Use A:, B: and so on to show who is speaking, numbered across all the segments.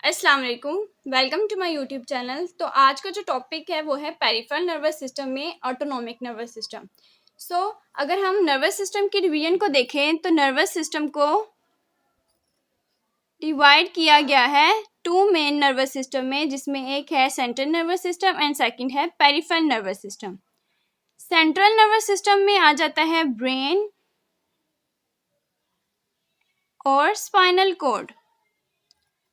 A: अस्सलाम वालेकुम। Welcome to my YouTube channel. तो आज का जो टॉपिक है वो है पेरिफेरल नर्वस सिस्टम में ऑटोनॉमिक नर्वस सिस्टम। अगर हम नर्वस सिस्टम की डिवीजन को देखें तो नर्वस सिस्टम को डिवाइड किया गया है टू मेन नर्वस सिस्टम में, जिसमें एक है central nervous system and second है peripheral nervous system. Central nervous system में आ जाता है ब्रेन और स्पाइनल कॉर्ड।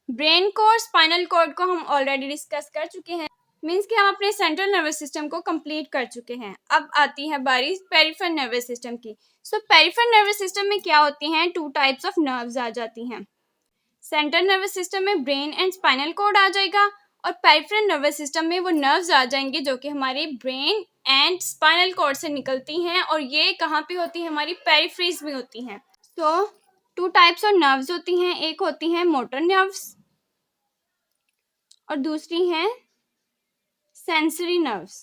A: ब्रेन को और स्पाइनल कॉर्ड को हम ऑलरेडी डिस्कस कर चुके हैं, मीन्स कि हम अपने सेंट्रल नर्वस सिस्टम को कंप्लीट कर चुके हैं। अब आती है बारी पेरिफेरल नर्वस सिस्टम की। पेरिफेरल नर्वस सिस्टम में क्या होती हैं, टू टाइप्स ऑफ नर्व्स आ जाती हैं। सेंट्रल नर्वस सिस्टम में ब्रेन एंड स्पाइनल कॉर्ड आ जाएगा और पेरिफेरल नर्वस सिस्टम में वो नर्व्स आ जाएंगे जो कि हमारे ब्रेन एंड स्पाइनल कॉर्ड से निकलती हैं, और ये कहाँ पे होती है, हमारी पेरिफ्रीज में होती हैं। टू टाइप्स ऑफ नर्व्स होती हैं, एक होती हैं मोटर नर्व्स और दूसरी हैं सेंसरी नर्व्स।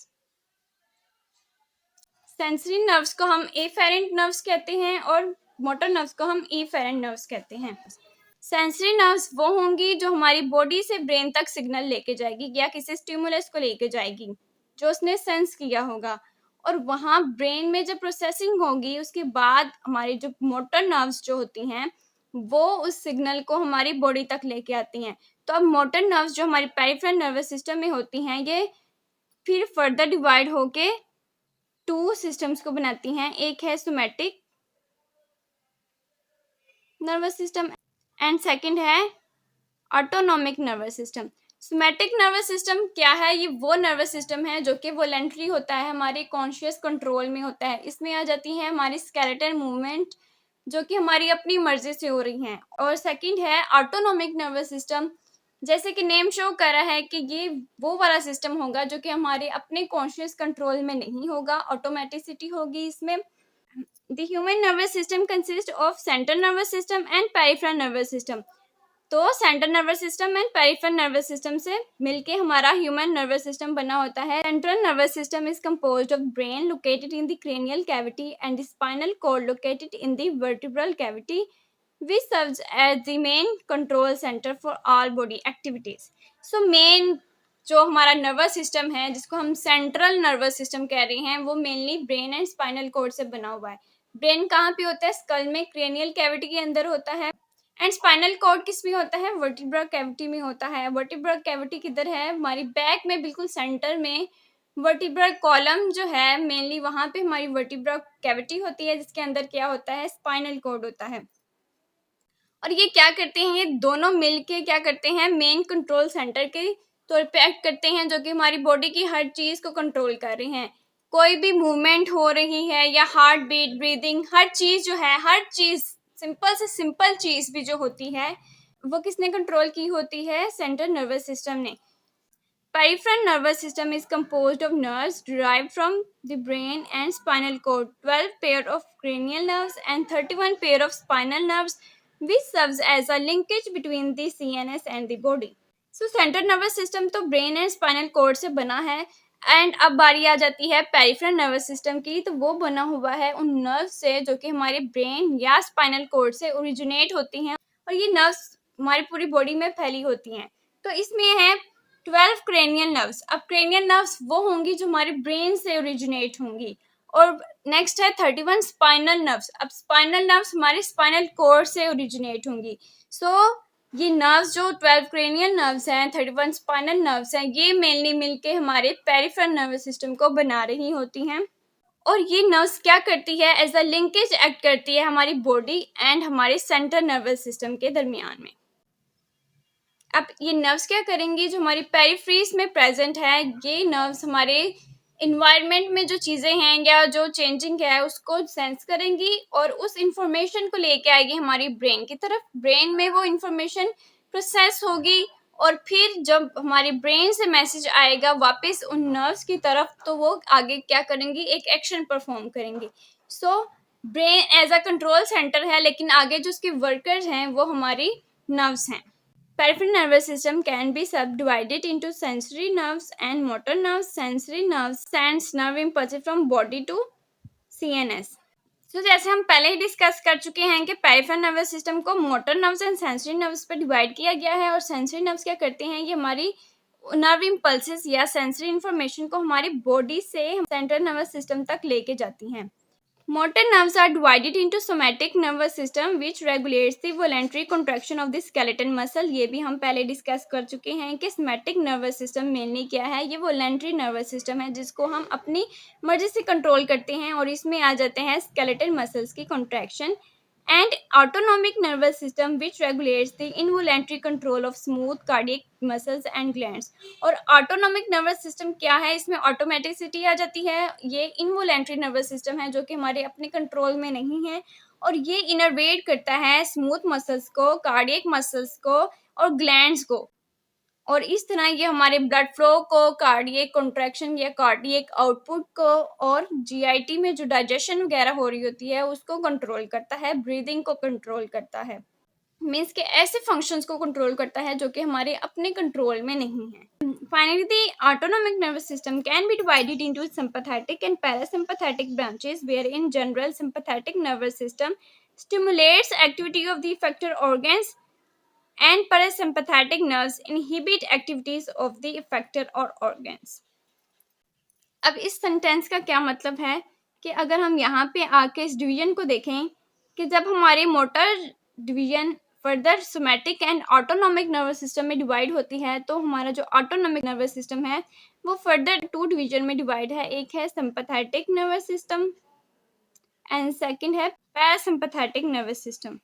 A: सेंसरी नर्व्स को हम एफेरेंट नर्व्स कहते हैं और मोटर नर्व्स को हम इफेरेंट नर्व्स कहते हैं। सेंसरी नर्व्स वो होंगी जो हमारी बॉडी से ब्रेन तक सिग्नल लेके जाएगी या किसी स्टिमुलस को लेके जाएगी जो उसने सेंस किया होगा, और वहाँ ब्रेन में जब प्रोसेसिंग होगी उसके बाद हमारी जो मोटर नर्व्स जो होती हैं वो उस सिग्नल को हमारी बॉडी तक लेके आती हैं। तो अब मोटर नर्व्स जो हमारी पेरिफेरल नर्वस सिस्टम में होती हैं ये फिर फर्दर डिवाइड होके टू सिस्टम्स को बनाती हैं। एक है somatic nervous system and second है autonomic nervous system. Somatic nervous system क्या है, ये वो नर्वस सिस्टम है जो कि वॉलंटरी होता है, हमारे कॉन्शियस कंट्रोल में होता है। इसमें आ जाती है हमारी स्केलेटल मूवमेंट जो कि हमारी अपनी मर्जी से हो रही हैं। और सेकंड है ऑटोनॉमिक नर्वस सिस्टम, जैसे कि नेम शो कर रहा है कि ये वो वाला सिस्टम होगा जो कि हमारे अपने कॉन्शियस कंट्रोल में नहीं होगा, ऑटोमेटिसिटी होगी इसमें। The human nervous system consist of central nervous system and peripheral nervous system. तो central nervous system and peripheral nervous system से मिलके हमारा ह्यूमन नर्वस सिस्टम बना होता है। Central nervous system is composed of brain located in the cranial cavity and the spinal cord located in the vertebral cavity which serves as the main control center for all body activities. Main जो हमारा nervous system है जिसको हम central nervous system कह रहे हैं वो mainly brain and spinal cord से बना हुआ है। ब्रेन कहाँ पे होता है, स्कल में क्रेनियल कैविटी के अंदर होता है, एंड स्पाइनल कॉर्ड किस में होता है, वर्टिब्रल कैविटी में होता है। वर्टिब्रल कैविटी किधर है, हमारी बैक में बिल्कुल सेंटर में। वर्टिब्रल कॉलम जो है मेनली वहाँ पे हमारी वर्टिब्रल कैविटी होती है जिसके अंदर क्या होता है, स्पाइनल कॉर्ड होता है। और ये क्या करते हैं, ये दोनों मिलके क्या करते हैं, मेन कंट्रोल सेंटर के तौर पे एक्ट करते हैं जो कि हमारी बॉडी की हर चीज को कंट्रोल कर रहे हैं। कोई भी मूवमेंट हो रही है या हार्ट बीट, ब्रीदिंग, हर चीज जो है, हर चीज सिंपल से सिंपल चीज भी जो होती है वो किसने कंट्रोल की होती है, सेंट्रल नर्वस सिस्टम ने। Peripheral nervous system is composed of nerves derived from the brain and spinal cord, 12 pair of cranial nerves and 31 pair of spinal nerves, which serves as a linkage between the CNS and the body. Central nervous system तो brain and spinal cord से बना है, and अब बारी आ जाती है peripheral nervous system की। तो वो बना हुआ है उन नर्व्स से जो कि हमारे ब्रेन या स्पाइनल कोर्ड से ओरिजिनेट होती हैं, और ये नर्व्स हमारी पूरी बॉडी में फैली होती हैं। तो इसमें है 12 क्रेनियल नर्व्स। अब क्रेनियल नर्व्स वो होंगी जो हमारे ब्रेन से ओरिजिनेट होंगी, और नेक्स्ट है 31 स्पाइनल नर्व्स। अब स्पाइनल नर्व्स हमारे स्पाइनल कोर्ड से ओरिजिनेट होंगी। ये नर्व्स जो 12 क्रेनियल नर्व्स हैं, 31 स्पाइनल नर्व्स हैं, ये मेनली मिलके हमारे पेरिफेरल नर्वस सिस्टम को बना रही होती हैं। और ये नर्व्स क्या करती है, एज अ लिंकेज एक्ट करती है हमारी बॉडी एंड हमारे सेंट्रल नर्वस सिस्टम के दरमियान में। अब ये नर्व्स क्या करेंगी, जो हमारी पेरिफ्रीज में प्रेजेंट है, ये नर्व्स हमारे इन्वायरमेंट में जो चीज़ें हैं या जो चेंजिंग है उसको सेंस करेंगी और उस इंफॉर्मेशन को लेके आएगी हमारी ब्रेन की तरफ। ब्रेन में वो इंफॉर्मेशन प्रोसेस होगी और फिर जब हमारी ब्रेन से मैसेज आएगा वापस उन नर्व्स की तरफ, तो वो आगे क्या करेंगी, एक एक्शन परफॉर्म करेंगी। Brain as a control centre है, लेकिन आगे जो उसके वर्कर्स हैं वो हमारी नर्व्स हैं। Peripheral nervous system can be subdivided into sensory nerves and motor nerves. Sensory nerves sends nerve impulses from body to CNS. जैसे हम पहले ही डिस्कस कर चुके हैं कि पेरिफेरल नर्वस सिस्टम को motor nerves and sensory nerves पर डिवाइड किया गया है, और सेंसरी नर्व्स क्या करते हैं, ये हमारी नर्व इम्पल्सेस या सेंसरी इंफॉर्मेशन को हमारी बॉडी से सेंट्रल नर्वस सिस्टम तक लेके जाती हैं। Motor nerves are divided into somatic nervous system which regulates the voluntary contraction of the skeleton muscle। ये भी हम पहले डिस्कस कर चुके हैं कि somatic nervous system मेनली क्या है। ये voluntary nervous system है जिसको हम अपनी मर्जी से कंट्रोल करते हैं, और इसमें आ जाते हैं skeletal muscles की contraction and autonomic nervous system which regulates the involuntary control of smooth cardiac muscles and glands। और ऑटोनॉमिक नर्वस सिस्टम क्या है, इसमें ऑटोमेटिसिटी आ जाती है। ये इनवोलेंट्री नर्वस सिस्टम है जो कि हमारे अपने कंट्रोल में नहीं है, और ये इनर्वेट करता है स्मूथ मसल्स को, कार्डियक मसल्स को और ग्लैंड्स को, और इस तरह ये हमारे ब्लड फ्लो को, कार्डियक कॉन्ट्रैक्शन या कार्डियक आउटपुट को, और जीआईटी में जो डाइजेशन वगैरह हो रही होती है उसको कंट्रोल करता है, ब्रीदिंग को कंट्रोल करता है। मीन्स के ऐसे फंक्शंस को कंट्रोल करता है जो कि हमारे अपने कंट्रोल में नहीं है। Finally the autonomic nervous system can be divided into sympathetic and parasympathetic branches where in general sympathetic nervous system stimulates activity of the effector organs and parasympathetic nerves inhibit activities of the effector or organs। अब इस sentence का क्या मतलब है कि अगर हम यहाँ पे आके इस डिवीजन को देखें कि जब हमारी motor division further somatic and autonomic nervous system में डिवाइड होती है, तो हमारा जो ऑटोनॉमिक नर्वस सिस्टम है वो फर्दर 2 डिवीजन में डिवाइड है। एक है sympathetic nervous system and second है पैरासिम्पैथेटिक नर्वस सिस्टम।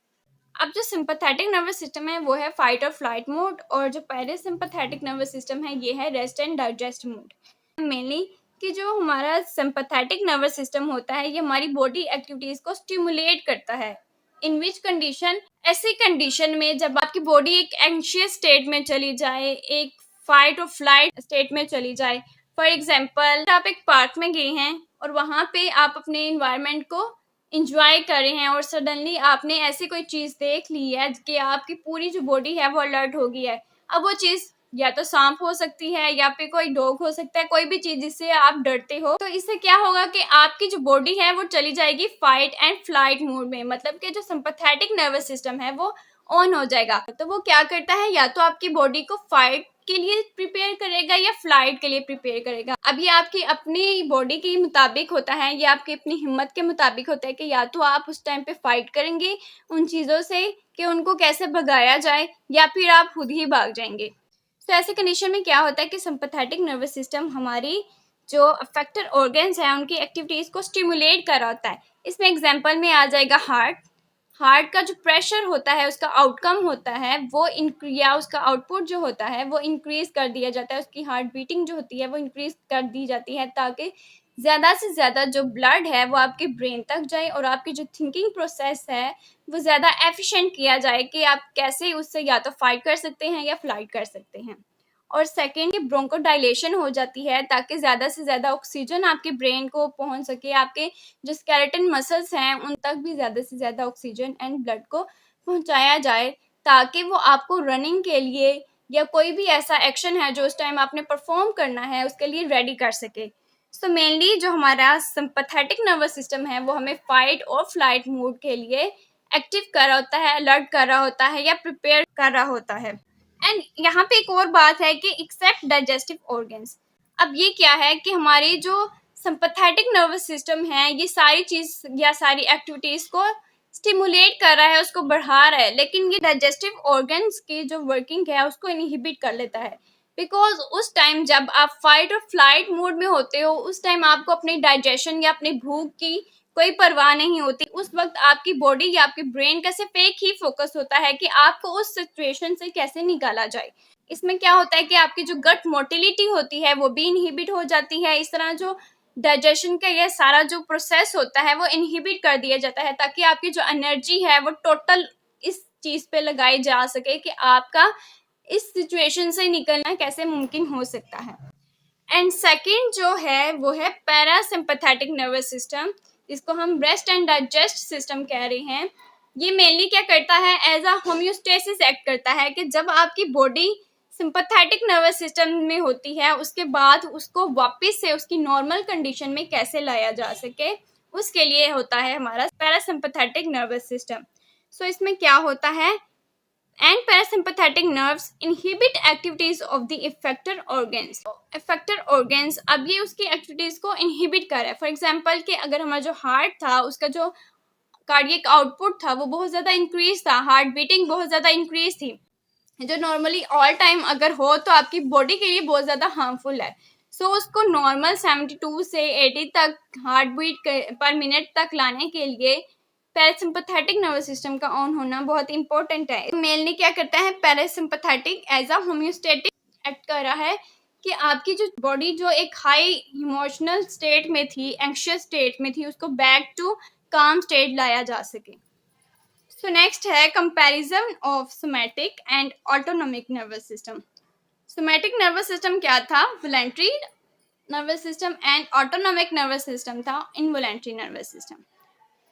A: अब जो सिंपैथेटिक नर्वस सिस्टम है वो है फाइट और फ्लाइट मोड, और जो पैरासिम्पैथेटिक नर्वस सिस्टम है ये है rest and digest mode. Mainly कि जो हमारा सिंपैथेटिक नर्वस सिस्टम होता है ये हमारी बॉडी एक्टिविटीज को स्टिमुलेट करता है। इन विच कंडीशन, ऐसी कंडीशन में जब आपकी बॉडी एक एंशियस स्टेट में चली जाए, एक फाइट और फ्लाइट स्टेट में चली जाए। फॉर एग्जाम्पल, आप एक पार्क में गए हैं और वहां पे आप अपने इन्वायरमेंट को इंजॉय कर रहे हैं, और सडनली आपने ऐसी कोई चीज देख ली है कि आपकी पूरी जो बॉडी है वो अलर्ट हो गई है। अब वो चीज या तो सांप हो सकती है या फिर कोई डॉग हो सकता है, कोई भी चीज जिससे आप डरते हो, तो इससे क्या होगा कि आपकी जो बॉडी है वो चली जाएगी फाइट एंड फ्लाइट मोड में। मतलब कि जो सिंपैथेटिक नर्वस सिस्टम है वो ऑन हो जाएगा। तो वो क्या करता है, या तो आपकी बॉडी को फाइट के लिए प्रिपेयर करेगा या फ्लाइट के लिए प्रिपेयर करेगा। अब ये आपकी अपनी बॉडी के मुताबिक होता है, या आपकी अपनी हिम्मत के मुताबिक होता है कि या तो आप उस टाइम पे फाइट करेंगे उन चीजों से कि उनको कैसे भगाया जाए, या फिर आप खुद ही भाग जाएंगे। तो ऐसे कंडीशन में क्या होता है कि सिंपैथेटिक नर्वस सिस्टम हमारी जो अफेक्टर ऑर्गन्स हैं उनकी एक्टिविटीज को स्टिमुलेट कर रहा होता है। इसमें एग्जांपल में आ जाएगा हार्ट। हार्ट का जो प्रेशर होता है उसका आउटकम होता है वो या उसका आउटपुट जो होता है वो इंक्रीज कर दिया जाता है, उसकी हार्ट बीटिंग जो होती है वो इंक्रीज कर दी जाती है ताकि ज़्यादा से ज़्यादा जो ब्लड है वो आपके ब्रेन तक जाए, और आपकी जो थिंकिंग प्रोसेस है वो ज़्यादा एफिशिएंट किया जाए कि आप कैसे उससे या तो फाइट कर सकते हैं या फ्लाइट कर सकते हैं। और सेकेंड, कि ब्रोंकोडाइलेशन हो जाती है ताकि ज़्यादा से ज़्यादा ऑक्सीजन आपके ब्रेन को पहुंच सके, आपके जो स्केलेटन मसल्स हैं उन तक भी ज़्यादा से ज़्यादा ऑक्सीजन एंड ब्लड को पहुंचाया जाए, ताकि वो आपको रनिंग के लिए या कोई भी ऐसा एक्शन है जो उस टाइम आपने परफॉर्म करना है उसके लिए रेडी कर सके। सो मेनली जो हमारा सिंपैथेटिक नर्वस सिस्टम है वो हमें फाइट और फ्लाइट मोड के लिए एक्टिव कर रहा होता है, अलर्ट कर रहा होता है या प्रिपेयर कर रहा होता है। एंड यहाँ पे एक और बात है कि एक्सेप्ट डाइजेस्टिव ऑर्गन्स। अब ये क्या है कि हमारी जो सिंपैथेटिक नर्वस सिस्टम है ये सारी चीज या सारी एक्टिविटीज को स्टिमुलेट कर रहा है, उसको बढ़ा रहा है, लेकिन ये डाइजेस्टिव ऑर्गन्स की जो वर्किंग है उसको इनहिबिट कर लेता है। बिकॉज उस टाइम जब आप फाइट और फ्लाइट मोड में होते हो उस टाइम आपको अपने डाइजेशन या अपनी भूख की कोई परवाह नहीं होती। उस वक्त आपकी बॉडी या आपके ब्रेन का सिर्फ एक ही फोकस होता है कि आपको उस सिचुएशन से कैसे निकाला जाए। इसमें क्या होता है कि आपकी जो गट मोटिलिटी होती है वो भी इनहिबिट हो जाती है। इस तरह जो डाइजेशन का ये सारा जो प्रोसेस होता है वो इनहिबिट कर दिया जाता है ताकि आपकी जो एनर्जी है वो टोटल इस चीज पे लगाई जा सके कि आपका इस सिचुएशन से निकलना कैसे मुमकिन हो सकता है। एंड सेकेंड जो है वो है पैरासिम्पैथेटिक नर्वस सिस्टम, जिसको हम रेस्ट एंड डाइजेस्ट सिस्टम कह रहे हैं। ये मेनली क्या करता है, एज अ होम्योस्टेसिस एक्ट करता है कि जब आपकी बॉडी सिंपैथेटिक नर्वस सिस्टम में होती है उसके बाद उसको वापस से उसकी नॉर्मल कंडीशन में कैसे लाया जा सके, उसके लिए होता है हमारा पैरासिम्पैथेटिक नर्वस सिस्टम। सो इसमें क्या होता है, and parasympathetic nerves inhibit activities of the effector organs. Effector organs, अब ये उसकी एक्टिविटीज को इनहिबिट कर रहा है। फॉर एग्जांपल कि अगर हमारा जो हार्ट था उसका जो कार्डियक आउटपुट था वो बहुत ज्यादा इंक्रीज था, हार्ट बीटिंग बहुत ज्यादा इंक्रीज थी, जो नॉर्मली ऑल टाइम अगर हो तो आपकी बॉडी के लिए बहुत ज़्यादा हार्मफुल है। सो उसको नॉर्मल 72 से 80 तक हार्ट बीट पर मिनट तक लाने के लिए पैरासिम्पैथेटिक नर्वस सिस्टम का ऑन होना बहुत इंपॉर्टेंट है। मेनली क्या करता है, parasympathetic as a homeostatic act कर रहा है कि आपकी जो बॉडी जो एक हाई इमोशनल स्टेट में थी, एंग्शियस स्टेट में थी, उसको बैक टू काम स्टेट लाया जा सके। सो नेक्स्ट है comparison of somatic and autonomic nervous system. Somatic nervous system क्या था, voluntary nervous system, and autonomic nervous system था इनवॉलंटरी नर्वस सिस्टम।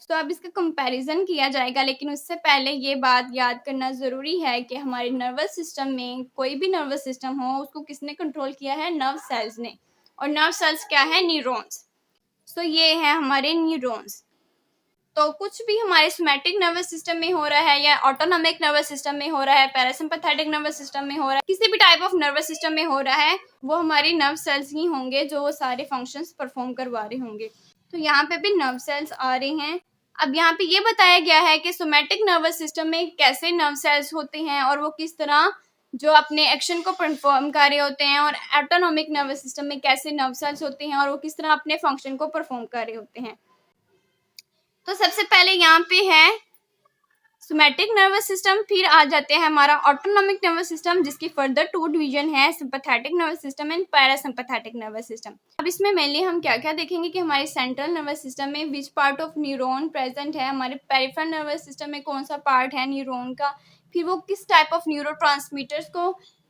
A: सो अब इसका कंपैरिजन किया जाएगा, लेकिन उससे पहले ये बात याद करना ज़रूरी है कि हमारे नर्वस सिस्टम में कोई भी नर्वस सिस्टम हो उसको किसने कंट्रोल किया है, नर्व सेल्स ने। और नर्व सेल्स क्या है, न्यूरॉन्स। सो ये है हमारे न्यूरॉन्स। तो कुछ भी हमारे सोमैटिक नर्वस सिस्टम में हो रहा है या ऑटोनॉमिक नर्वस सिस्टम में हो रहा है, पैरासिम्पैथेटिक नर्वस सिस्टम में हो रहा है, किसी भी टाइप ऑफ नर्वस सिस्टम में हो रहा है, वो हमारी नर्व सेल्स ही होंगे जो वो सारे फंक्शंस परफॉर्म करवा रहे होंगे। तो यहाँ पे भी नर्व सेल्स आ रहे हैं। अब यहाँ पे ये बताया गया है कि सोमैटिक नर्वस सिस्टम में कैसे नर्व सेल्स होते हैं और वो किस तरह जो अपने एक्शन को परफॉर्म कर रहे होते हैं, और ऑटोनॉमिक नर्वस सिस्टम में कैसे नर्व सेल्स होते हैं और वो किस तरह अपने फंक्शन को परफॉर्म कर रहे होते हैं। तो सबसे पहले यहाँ पे है सोमैटिक नर्वस सिस्टम, फिर आ जाते हैं हमारा ऑटोनॉमिक नर्वस सिस्टम, जिसकी फर्दर 2 डिवीजन है, sympathetic nervous system and parasympathetic nervous system. अब इसमें मेनली हम क्या क्या देखेंगे कि हमारे सेंट्रल नर्वस सिस्टम में which part of neuron present है, हमारे पेरिफेरल नर्वस सिस्टम में कौन सा पार्ट है न्यूरॉन का, फिर वो किस टाइप ऑफ न्यूरोट्रांसमीटर्स को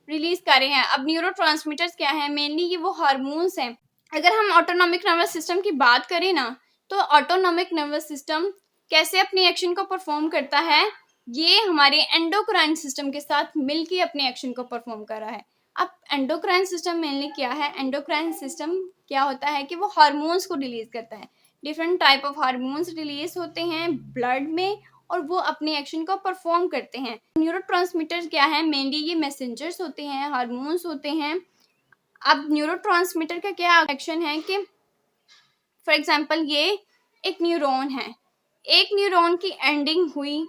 A: रिलीज कर रहे हैं। अब न्यूरोट्रांसमीटर्स क्या है, मेनली ये वो हार्मोन्स हैं। अगर हम ऑटोनॉमिक नर्वस सिस्टम की बात करें ना, तो ऑटोनॉमिक नर्वस सिस्टम कैसे अपनी एक्शन को परफॉर्म करता है, ये हमारे एंडोक्राइन सिस्टम के साथ मिलकर अपने एक्शन को परफॉर्म कर रहा है। अब एंडोक्राइन सिस्टम मेनली क्या है, एंडोक्राइन सिस्टम क्या होता है कि वो हार्मोन्स को रिलीज करता है। Different type of hormones release होते हैं ब्लड में और वो अपने एक्शन को परफॉर्म करते हैं। न्यूरोट्रांसमीटर्स क्या है, मेनली ये मैसेंजर्स होते हैं, हार्मोन्स होते हैं। अब न्यूरोट्रांसमीटर का क्या एक्शन है कि फॉर एग्जाम्पल ये एक न्यूरॉन है, एक न्यूरॉन की एंडिंग हुई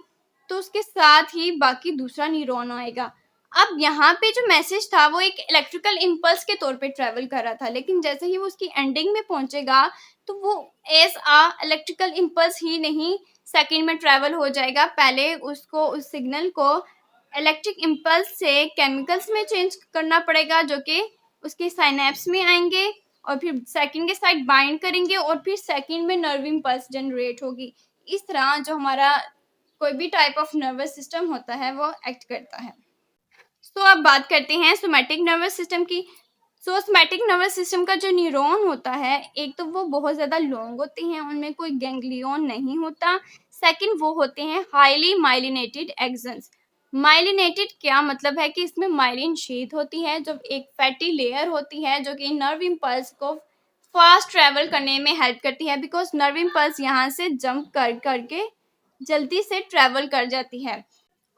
A: तो उसके साथ ही बाकी दूसरा न्यूरॉन आएगा। अब यहाँ पे जो मैसेज था वो एक इलेक्ट्रिकल इम्पल्स के तौर पे ट्रेवल कर रहा था, लेकिन जैसे ही वो उसकी एंडिंग में पहुंचेगा तो वो एज आ इलेक्ट्रिकल इम्पल्स ही नहीं सेकंड में ट्रेवल हो जाएगा। पहले उसको उस सिग्नल को इलेक्ट्रिक इम्पल्स से केमिकल्स में चेंज करना पड़ेगा जो कि उसके साइनेप्स में आएंगे और फिर सेकंड के साइड बाइंड करेंगे और फिर सेकंड में नर्व इम्पल्स जनरेट होगी। इस तरह जो हमारा कोई भी टाइप ऑफ नर्वस सिस्टम होता है वो एक्ट करता है। तो अब बात करते हैं सोमैटिक नर्वस सिस्टम की। सोमैटिक नर्वस सिस्टम का जो न्यूरॉन होता है, एक तो वो बहुत ज़्यादा लॉन्ग होते हैं, उनमें कोई गैंग्लियन नहीं होता। सेकंड वो होते हैं हाईली माइलिनेटेड एक्सन्स। माइलिनेटेड क्या मतलब है कि इसमें माइलिन शीथ होती है जो एक फैटी लेयर होती है जो कि नर्व इम्पल्स को फास्ट ट्रेवल करने में हेल्प करती है, बिकॉज नर्व इम्पल्स यहाँ से जंप कर करके जल्दी से ट्रेवल कर जाती है।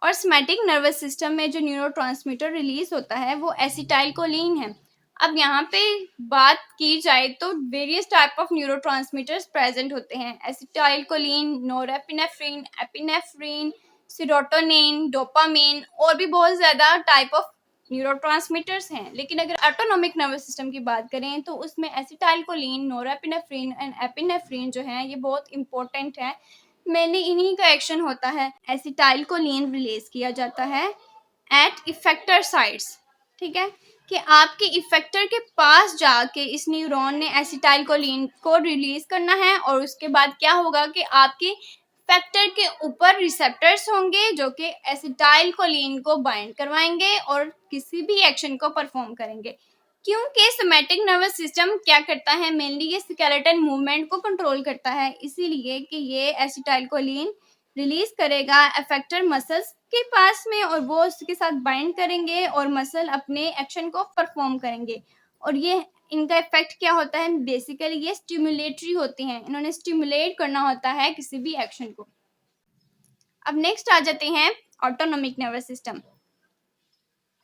A: और सोमैटिक नर्वस सिस्टम में जो न्यूरोट्रांसमीटर रिलीज होता है वो एसिटाइलकोलिन है। अब यहाँ पे बात की जाए तो various type of neurotransmitters present होते हैं, acetylcholine, norepinephrine, epinephrine, serotonin, dopamine और भी बहुत ज़्यादा टाइप ऑफ न्यूरोट्रांसमीटर्स हैं। लेकिन अगर ऑटोनॉमिक नर्वस सिस्टम की बात करें तो उसमें एसिटाइलकोलिन, नोरेपिनेफ्रिन एंड एपिनेफ्रिन जो है ये बहुत इंपॉर्टेंट है। मेनली इन्हीं का एक्शन होता है। एसिटाइलकोलिन रिलीज किया जाता है एट इफेक्टर साइट्स, ठीक है, कि आपके इफेक्टर के पास जाके इस न्यूरॉन ने एसिटाइलकोलिन को रिलीज करना है और उसके बाद क्या होगा कि आपके इफेक्टर के ऊपर रिसेप्टर्स होंगे जो कि एसिटाइलकोलिन को बाइंड करवाएंगे और किसी भी एक्शन को परफॉर्म करेंगे। क्योंकि सोमैटिक नर्वस सिस्टम क्या करता है, मेनली ये स्केलेटन मूवमेंट को कंट्रोल करता है, इसीलिए कि ये एसिटाइलकोलिन रिलीज करेगा एफेक्टर मसल्स के पास में और वो उसके साथ बाइंड करेंगे और मसल अपने एक्शन को परफॉर्म करेंगे। और ये इनका इफेक्ट क्या होता है, बेसिकली ये स्टिमुलेटरी होते हैं, इन्होंने स्टिमुलेट करना होता है किसी भी एक्शन को। अब नेक्स्ट आ जाते हैं ऑटोनोमिक नर्वस सिस्टम।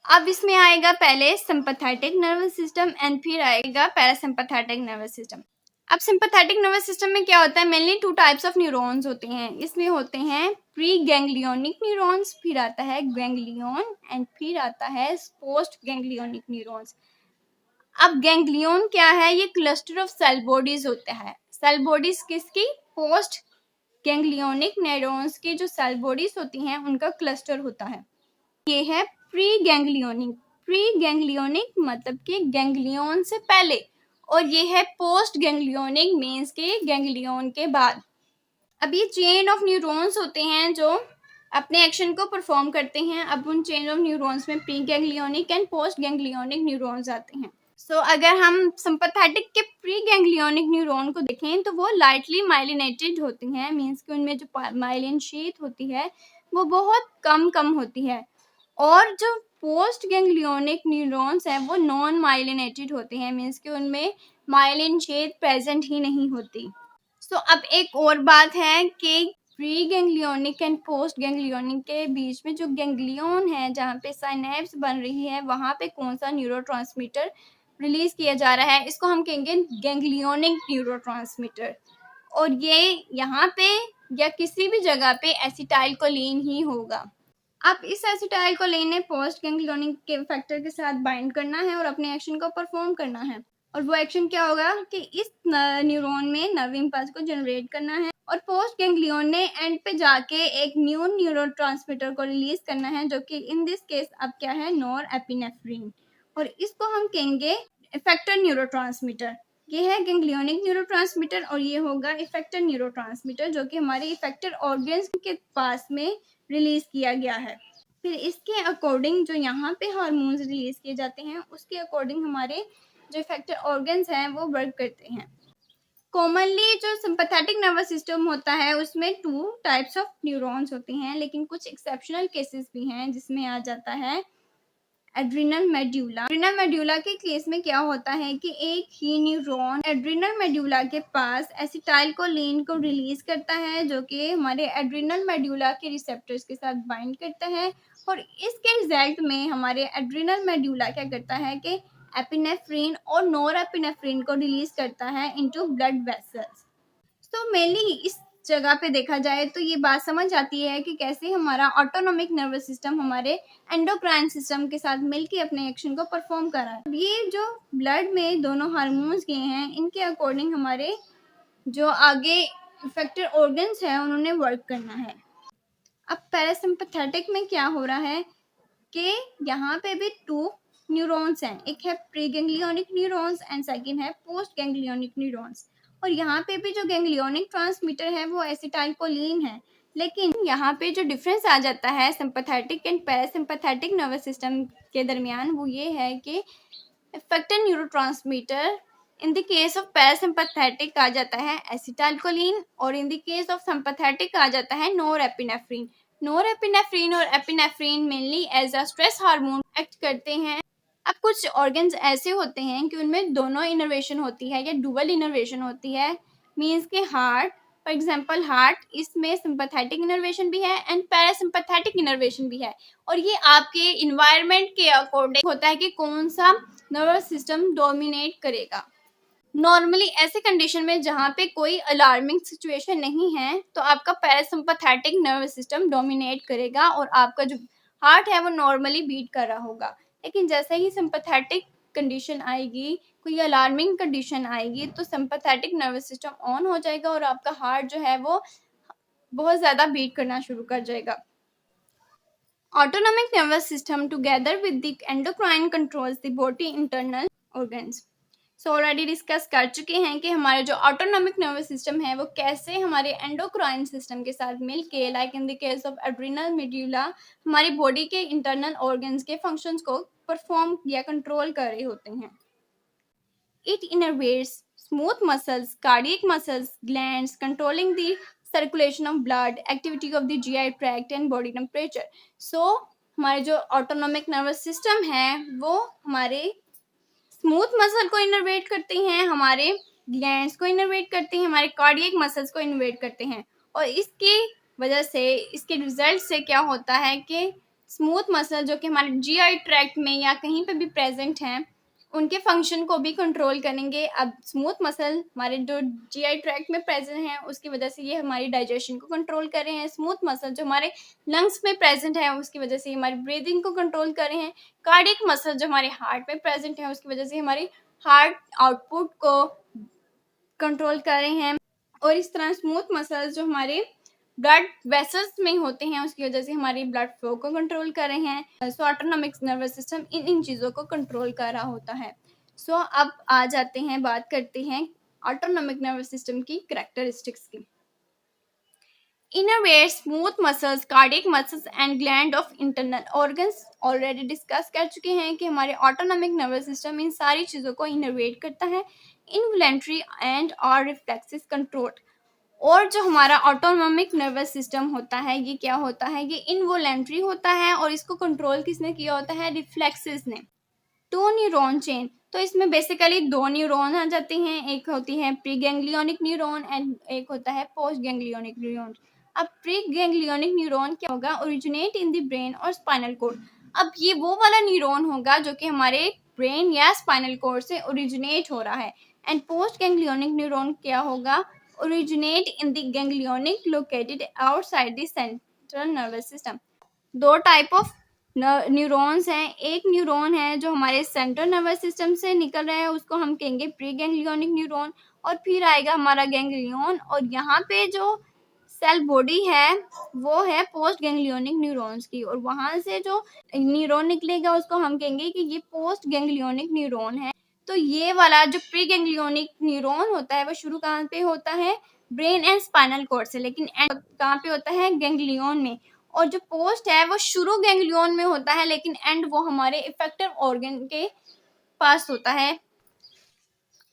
A: अब इसमें आएगा पहले सिंपैथेटिक नर्वस सिस्टम एंड फिर आएगा पैरासिम्पैथेटिक नर्वस सिस्टम। अब सिंपैथेटिक नर्वस सिस्टम में क्या होता है, मेनली 2 टाइप्स ऑफ न्यूरॉन्स होते हैं। इसमें होते हैं प्री गैंग्लियोनिक न्यूरॉन्स, फिर आता है गैंग्लियन एंड फिर आता है पोस्ट गैंग्लियोनिक न्यूरॉन्स। अब गैंग्लियन क्या है, ये क्लस्टर ऑफ सेल बॉडीज होता है। सेल बॉडीज किसकी, पोस्ट गैंग्लियोनिक न्यूरॉन्स की जो सेल बॉडीज होती हैं उनका क्लस्टर होता है। ये है प्री गैंग्लियोनिक, प्री गैंग्लियोनिक मतलब कि गैंग्लियन से पहले, और ये है पोस्ट गैंग्लियोनिक मीन्स के गैंग्लियन के बाद। अब ये चेन ऑफ न्यूरॉन्स होते हैं जो अपने एक्शन को परफॉर्म करते हैं। अब उन चेन ऑफ न्यूरॉन्स में pre ganglionic and post ganglionic neurons आते हैं। सो अगर हम सिंपैथेटिक के प्री गैंग्लियोनिक न्यूरॉन को देखें तो वो लाइटली माइलिनेटेड होती हैं, मीन्स कि उनमें जो माइलिन शीथ होती है वो बहुत कम होती है, और जो पोस्ट गैंग्लियोनिक न्यूरॉन्स हैं वो नॉन माइलिनेटेड होते हैं, मीन्स कि उनमें माइलिन शीथ प्रेजेंट ही नहीं होती। सो अब एक और बात है कि pre ganglionic and post ganglionic के बीच में जो गैंग्लियन है, जहाँ पे साइनेप्स बन रही है, वहाँ पे कौन सा न्यूरोट्रांसमीटर रिलीज किया जा रहा है, इसको हम कहेंगे गैंग्लियोनिक न्यूरोट्रांसमीटर। और ये यहाँ पे या किसी भी जगह पे एसिटाइलकोलिन ही होगा। अब इस एसिटाइलकोलिन ने पोस्ट गैंग्लियोनिक के फैक्टर के साथ बाइंड करना है और अपने एक्शन को परफॉर्म करना है। और वो एक्शन क्या होगा कि इस न्यूरॉन में नर्व इम्पल्स को जनरेट करना है, और पोस्ट गैंग्लियन ने एंड पे जाके एक न्यू न्यूरोट्रांसमीटर को रिलीज करना है, जो कि इन दिस केस अब क्या है, नॉर एपिनेफ्रिन, और इसको हम कहेंगे इफेक्टर न्यूरोट्रांसमीटर। ये है गैंग्लियोनिक न्यूरोट्रांसमीटर और ये होगा इफेक्टर न्यूरोट्रांसमीटर, जो कि हमारे इफेक्टर ऑर्गन्स के पास में रिलीज किया गया है। फिर इसके अकॉर्डिंग जो यहाँ पे हार्मोन्स रिलीज किए जाते हैं उसके अकॉर्डिंग हमारे जो इफेक्टर ऑर्गन्स हैं वो वर्क करते हैं। कॉमनली जो सिंपैथेटिक नर्वस सिस्टम होता है उसमें 2 टाइप्स ऑफ न्यूरॉन्स होते हैं, लेकिन कुछ एक्सेप्शनल केसेस भी हैं जिसमें आ जाता है एड्रिनल मेड्यूला। एड्रिनल मेड्यूला के केस में क्या होता है कि एक ही न्यूरॉन एड्रिनल मेड्यूला के पास एसिटाइलकोलिन को रिलीज करता है, जो कि हमारे एड्रिनल मेड्यूला के रिसेप्टर्स के साथ बाइंड करता है, और इसके रिजल्ट में हमारे एड्रिनल मेड्यूला क्या करता है कि एपिनेफ्रिन और नॉर एपिनेफ्रिन को रिलीज करता है इनटू ब्लड वेसल्स। तो मेनली इस जगह पे देखा जाए तो ये बात समझ आती है कि कैसे हमारा ऑटोनोमिक नर्वस सिस्टम हमारे एंडोक्राइन सिस्टम के साथ मिलकर अपने एक्शन को परफॉर्म कर रहा है। ये जो ब्लड में दोनों हार्मोन्स गए हैं इनके अकॉर्डिंग हमारे जो आगे इफेक्टेड ऑर्गन्स हैं उन्होंने वर्क करना है। अब पैरासिम्पैथेटिक में क्या हो रहा है कि यहाँ पे भी 2 न्यूरॉन्स हैं, एक है pre ganglionic neurons and second है पोस्ट गैंग्लियोनिक न्यूरॉन्स, और यहाँ पे भी जो गैंग्लियोनिक ट्रांसमीटर है वो एसिटाइलकोलिन है। लेकिन यहाँ पे जो डिफरेंस आ जाता है sympathetic and parasympathetic nervous system के दरमियान वो ये है कि effector neurotransmitter in the case of parasympathetic आ जाता है एसिटाइलकोलिन, और in the case of sympathetic आ जाता है नोरएपिनेफ्रिन। नोरएपिनेफ्रिन और epinephrine mainly as a stress hormone act करते हैं। अब कुछ ऑर्गन्स ऐसे होते हैं कि उनमें दोनों इनर्वेशन होती है या डुअल इनर्वेशन होती है, मीन्स के हार्ट, फॉर एग्जांपल हार्ट, इसमें सिंपैथेटिक इनर्वेशन भी है एंड पैरासिम्पैथेटिक इनर्वेशन भी है, और ये आपके इन्वायरमेंट के अकॉर्डिंग होता है कि कौन सा नर्वस सिस्टम डोमिनेट करेगा। नॉर्मली ऐसे कंडीशन में जहाँ पे कोई अलार्मिंग सिचुएशन नहीं है तो आपका पैरासिम्पैथेटिक नर्वस सिस्टम डोमिनेट करेगा और आपका जो हार्ट है वो नॉर्मली बीट कर रहा होगा। लेकिन जैसे ही सिंपैथेटिक कंडीशन आएगी, कोई अलार्मिंग कंडीशन आएगी, तो सिंपैथेटिक नर्वस सिस्टम ऑन हो जाएगा और आपका हार्ट जो है वो बहुत ज़्यादा बीट करना शुरू कर जाएगा। Autonomic nervous system together with the endocrine controls the body internal organs. So already discuss कर चुके हैं कि हमारे जो ऑटोनॉमिक नर्वस सिस्टम है वो कैसे हमारे एंडोक्राइन सिस्टम के साथ मिलके, like in the case of adrenal medulla, हमारी बॉडी के इंटरनल ऑर्गन्स के फंक्शंस को परफॉर्म या कंट्रोल कर रहे होते हैं। It innervates smooth muscles, cardiac muscles, glands, controlling the circulation of blood, activity of the GI tract and body temperature. So हमारे जो ऑटोनॉमिक नर्वस सिस्टम है वो हमारे स्मूथ मसल को इनर्वेट करते हैं, हमारे ग्लैंड्स को इनर्वेट करते हैं, हमारे कार्डियक मसल्स को इनर्वेट करते हैं। और इसकी वजह से, इसके रिजल्ट से क्या होता है कि स्मूथ मसल जो कि हमारे जीआई ट्रैक्ट में या कहीं पे भी प्रेजेंट हैं, उनके फंक्शन को भी कंट्रोल करेंगे। अब स्मूथ मसल हमारे जो जीआई ट्रैक्ट में प्रेजेंट हैं, उसकी वजह से ये हमारी डाइजेशन को कंट्रोल कर रहे हैं। स्मूथ मसल जो हमारे लंग्स में प्रेजेंट है, उसकी वजह से हमारी ब्रीदिंग को कंट्रोल कर रहे हैं। कार्डियक मसल जो हमारे हार्ट में प्रेजेंट है, उसकी वजह से हमारी हार्ट आउटपुट को कंट्रोल कर रहे हैं। और इस तरह स्मूथ मसल्स जो हमारे ब्लड वेसल्स में होते हैं, उसकी वजह से हमारी ब्लड फ्लो को कंट्रोल कर रहे हैं। सो ऑटोनॉमिक नर्वस सिस्टम इन चीज़ों को कंट्रोल कर रहा होता है। सो अब आ जाते हैं, बात करते हैं ऑटोनॉमिक नर्वस सिस्टम की कैरेक्टरिस्टिक्स की। Innervate smooth muscles, cardiac muscles and gland of internal organs. Already discuss कर चुके हैं कि हमारे ऑटोनॉमिक नर्वस सिस्टम इन सारी चीज़ों को इनरवेट करता है। इनवॉलेंट्री एंड और रिफ्लेक्सेस कंट्रोल। और जो हमारा ऑटोनॉमिक नर्वस सिस्टम होता है, ये क्या होता है, ये इनवॉलेंट्री होता है और इसको कंट्रोल किसने किया होता है, रिफ्लेक्सेस ने। टू न्यूरॉन चेन, तो इसमें बेसिकली दो न्यूरॉन आ जाते हैं, एक होती है प्री गैंग्लियोनिक न्यूरॉन एंड एक होता है पोस्ट गैंग्लियोनिक न्यूरॉन। अब प्री गैंग्लियोनिक न्यूरॉन क्या होगा, ओरिजिनेट इन द ब्रेन और स्पाइनल कोड। अब ये वो वाला न्यूरॉन होगा जो कि हमारे ब्रेन या स्पाइनल कोड से ओरिजिनेट हो रहा है। एंड पोस्ट गैंग्लियोनिक न्यूरॉन क्या होगा, originate in the ganglionic located outside the central nervous system. दो टाइप ऑफ न्यूरॉन्स हैं। एक न्यूरॉन है जो हमारे सेंट्रल नर्वस सिस्टम से निकल रहा है, उसको हम कहेंगे प्री गैंग्लियोनिक न्यूरॉन। और फिर आएगा हमारा गैंग्लियन, और यहाँ पे जो सेल बॉडी है वो है पोस्ट गैंग्लियोनिक न्यूरॉन्स की, और वहां से जो न्यूरॉन निकलेगा उसको हम कहेंगे कि ये पोस्ट गैंग्लियोनिक न्यूरॉन है। तो ये वाला जो प्री गैंग्लियोनिक न्यूरॉन होता है वो शुरू कहाँ पे होता है, ब्रेन एंड स्पाइनल कॉर्ड से, लेकिन एंड कहाँ पे होता है, गैंग्लियन में। और जो पोस्ट है वो शुरू गैंग्लियन में होता है, लेकिन एंड वो हमारे इफेक्टिव ऑर्गन के पास होता है।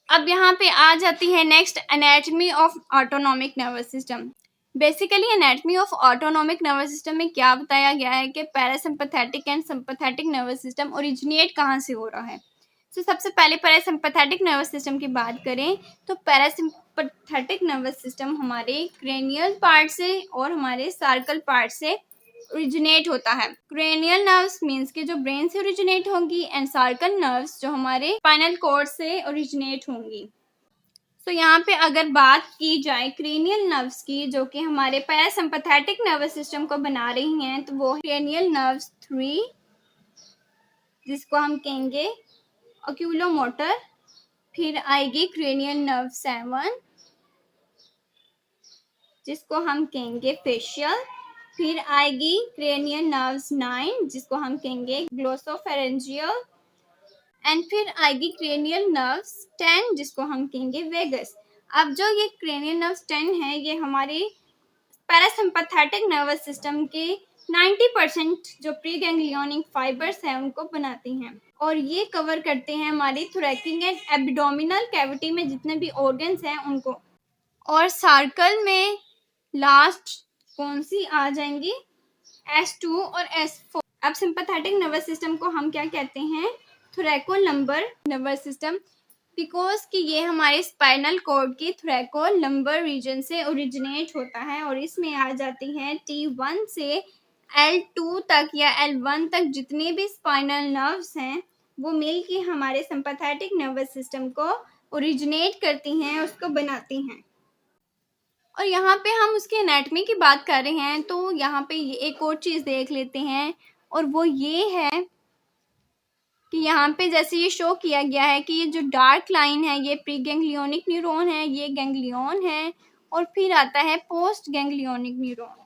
A: अब यहाँ पे आ जाती है next, anatomy of autonomic nervous system. Basically anatomy of autonomic nervous system में क्या बताया गया है कि parasympathetic and sympathetic nervous system originate कहाँ से हो रहा है। तो सबसे पहले पैरासिम्पैथेटिक नर्वस सिस्टम की बात करें तो पैरासिम्पैथेटिक नर्वस सिस्टम हमारे क्रेनियल पार्ट से और हमारे सार्कल पार्ट से ओरिजिनेट होता है। क्रेनियल नर्व्स मींस के जो ब्रेन से ओरिजिनेट होंगी, एंड सार्कल नर्व्स जो हमारे स्पाइनल कॉर्ड से ओरिजिनेट होंगी। तो यहाँ पे अगर बात की जाए क्रेनियल नर्व्स की जो कि हमारे पैरासिम्पैथेटिक नर्वस सिस्टम को बना रही हैं, तो वो क्रेनियल नर्व्स 3, जिसको हम कहेंगे ऑक्यूलोमोटर। फिर आएगी क्रेनियल नर्व 7, जिसको हम कहेंगे फेशियल। फिर आएगी क्रेनियल नर्व्स 9, जिसको हम कहेंगे ग्लोसोफेरेंजियल। एंड फिर आएगी क्रेनियल नर्व्स 10, जिसको हम कहेंगे वेगस। अब जो ये क्रेनियल नर्व्स 10 है, ये हमारे पैरासिम्पैथेटिक नर्वस सिस्टम के 90% जो प्री गैंग्लियोनिक फाइबर्स हैं उनको बनाती हैं, और ये कवर करते हैं हमारी थोरैकिक एंड एब्डोमिनल कैविटी में जितने भी ऑर्गन्स हैं उनको। और सर्कल में लास्ट कौन सी आ जाएंगी, S2 और S4। अब सिंपैथेटिक नर्वस सिस्टम को हम क्या कहते हैं, थोरैकोलम्बर नर्वस सिस्टम, बिकॉज कि ये हमारे स्पाइनल कॉर्ड की थोरैकोलम्बर रीजन से ओरिजिनेट होता है, और इसमें आ जाती हैं T1 से L2 तक या L1 तक जितने भी स्पाइनल नर्व्स हैं वो मिल के हमारे सिंपैथेटिक नर्वस सिस्टम को ओरिजिनेट करती हैं, उसको बनाती हैं। और यहाँ पे हम उसके एनाटॉमी की बात कर रहे हैं, तो यहाँ पे एक और चीज़ देख लेते हैं, और वो ये है कि यहाँ पे जैसे ये शो किया गया है कि ये जो डार्क लाइन है ये प्री गैंग्लियोनिक न्यूरॉन है, ये गैंग्लियन है, और फिर आता है पोस्ट गैंग्लियोनिक न्यूरॉन।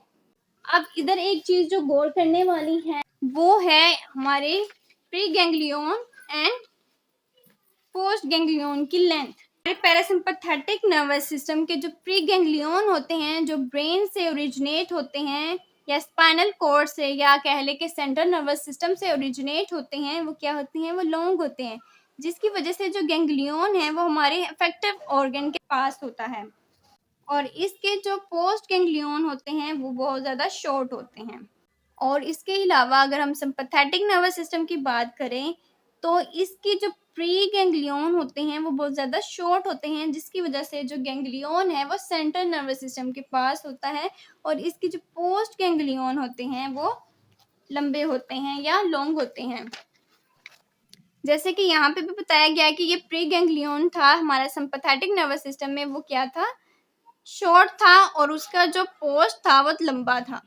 A: अब इधर एक चीज़ जो गौर करने वाली है वो है हमारे pre ganglion and post ganglion की लेंथ। पैरासिम्पैथेटिक नर्वस सिस्टम के जो प्री गैंग्लियन होते हैं, जो ब्रेन से ओरिजिनेट होते हैं या स्पाइनल कॉर्ड से या कह ले के सेंट्रल नर्वस सिस्टम से ओरिजिनेट होते हैं, वो क्या होते हैं, वो लॉन्ग होते हैं, जिसकी वजह से जो गैंग्लियन है वो हमारे अफेक्टिव ऑर्गन के पास होता है। और इसके जो पोस्ट गैंग्लियन होते हैं वो बहुत ज़्यादा शॉर्ट होते हैं। और इसके अलावा अगर हम सिंपैथेटिक नर्वस सिस्टम की बात करें तो इसके जो प्री गैंग्लियन होते हैं वो बहुत ज़्यादा शॉर्ट होते हैं, जिसकी वजह से जो गैंग्लियन है वो सेंट्रल नर्वस सिस्टम के पास होता है, और इसके जो पोस्ट गैंग्लियन होते हैं वो लंबे होते हैं या लॉन्ग होते हैं। जैसे कि यहाँ पे भी बताया गया है कि ये प्री गैंग्लियन था हमारा सिंपैथेटिक नर्वस सिस्टम में, वो क्या था, शॉर्ट था, और उसका जो पोस्ट था वो लंबा था,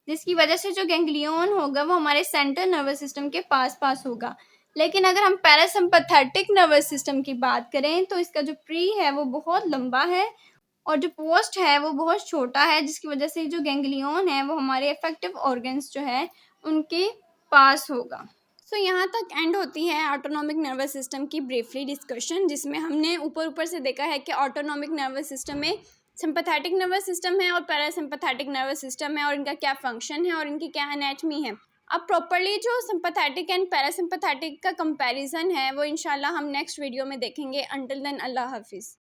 A: जिसकी वजह से जो गैंग्लियन होगा वो हमारे सेंट्रल नर्वस सिस्टम के पास होगा। लेकिन अगर हम पैरासिम्पैथेटिक नर्वस सिस्टम की बात करें तो इसका जो प्री है वो बहुत लंबा है, और जो पोस्ट है वो बहुत छोटा है, जिसकी वजह से जो गैंग्लियन है वो हमारे इफेक्टिव ऑर्गन्स जो है उनके पास होगा। सो यहाँ तक एंड होती है ऑटोनॉमिक नर्वस सिस्टम की ब्रीफली डिस्कशन, जिसमें हमने ऊपर से देखा है कि ऑटोनॉमिक नर्वस सिस्टम में सिंपैथेटिक नर्वस सिस्टम है और पैरासिम्पैथेटिक नर्वस सिस्टम है, और इनका क्या फंक्शन है और इनकी क्या एनाटमी है। अब प्रॉपर्ली जो सिंपैथेटिक एंड पैरासिम्पैथेटिक का कंपैरिजन है वो इंशाल्लाह हम नेक्स्ट वीडियो में देखेंगे। अंटिल देन अल्लाह हाफिज़।